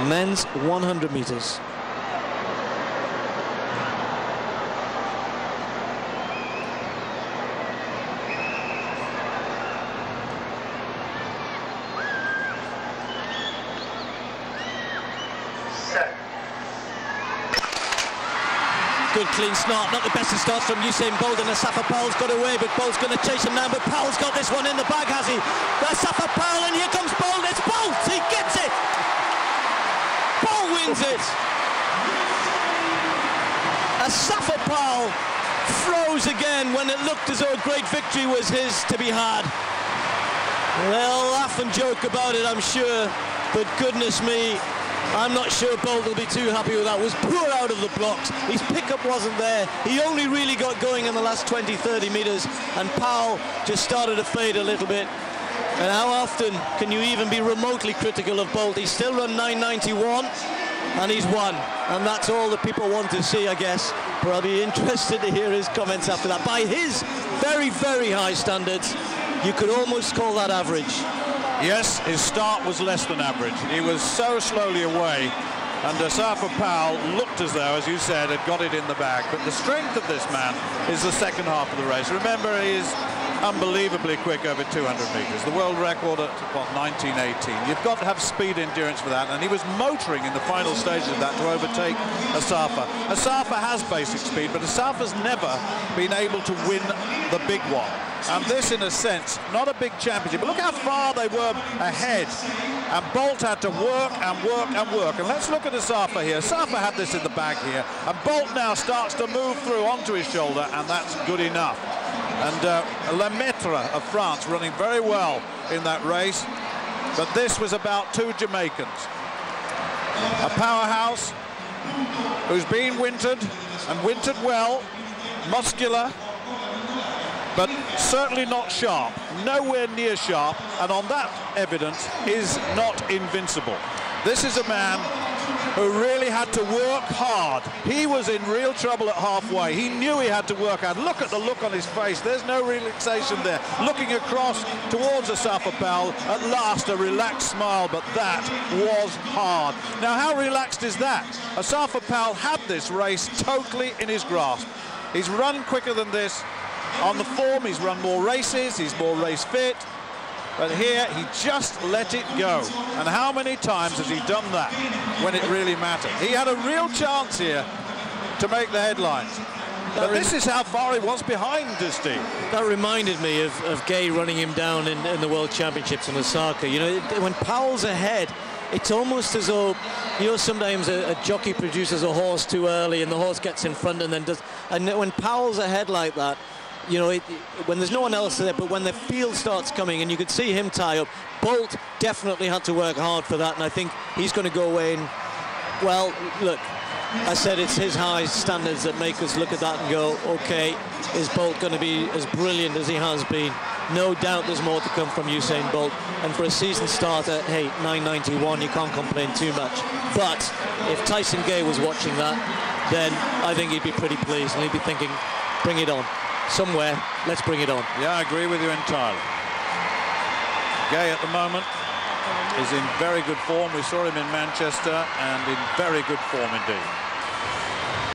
Men's 100 meters. Good clean start, not the best of starts from Usain Bolt, and Asafa Powell's got away, but Bolt's going to chase him now, but Powell's got this one in the bag, has he? Asafa Powell, and here comes Bolt, it's Bolt, he gets it! Bolt wins it! Asafa Powell froze again when it looked as though a great victory was his to be had. They'll laugh and joke about it, I'm sure, but goodness me, I'm not sure Bolt will be too happy with that. Was poor out of the blocks. His pickup wasn't there. He only really got going in the last 20-30 meters, and Powell just started to fade a little bit. And how often can you even be remotely critical of Bolt? He's still run 9:91 and he's won, and that's all that people want to see, I guess. But I'll be interested to hear his comments after that. By his very, very high standards, you could almost call that average. Yes, his start was less than average. He was so slowly away, and Asafa Powell looked as though, as you said, had got it in the bag. But the strength of this man is the second half of the race. Remember, he is unbelievably quick over 200 meters. The world record at, what, 1918. You've got to have speed endurance for that, and he was motoring in the final stages of that to overtake Asafa. Asafa has basic speed, but Asafa's never been able to win the big one. And this, in a sense, not a big championship, but look how far they were ahead. And Bolt had to work and work and work. And let's look at Asafa here. Asafa had this in the bag here, and Bolt now starts to move through onto his shoulder, and that's good enough. And Lemaitre of France running very well in that race. But this was about two Jamaicans. A powerhouse who's been wintered, and wintered well, muscular, but certainly not sharp, nowhere near sharp, and on that evidence is not invincible. This is a man who really had to work hard. He was in real trouble at halfway. He knew he had to work hard. Look at the look on his face. There's no relaxation there. Looking across towards Asafa Powell, at last a relaxed smile, but that was hard. Now, how relaxed is that? Asafa Powell had this race totally in his grasp. He's run quicker than this. On the form, he's run more races, he's more race fit, but here he just let it go. And how many times has he done that when it really mattered? He had a real chance here to make the headlines. But this is how far he was behind, Steve. That reminded me of Gay running him down in the World Championships in Osaka. You know, when Powell's ahead, it's almost as though, you know, sometimes a jockey produces a horse too early and the horse gets in front and then does. And when Powell's ahead like that, you know, when there's no one else there, but when the field starts coming and you could see him tie up, Bolt definitely had to work hard for that, and I think he's going to go away and, well, look, I said it's his high standards that make us look at that and go, okay, is Bolt going to be as brilliant as he has been? No doubt there's more to come from Usain Bolt, and for a season starter, hey, 9:91, you can't complain too much. But if Tyson Gay was watching that, then I think he'd be pretty pleased, and he'd be thinking, bring it on. Somewhere, let's bring it on. Yeah, I agree with you entirely. Gay at the moment is in very good form. We saw him in Manchester, and in very good form indeed.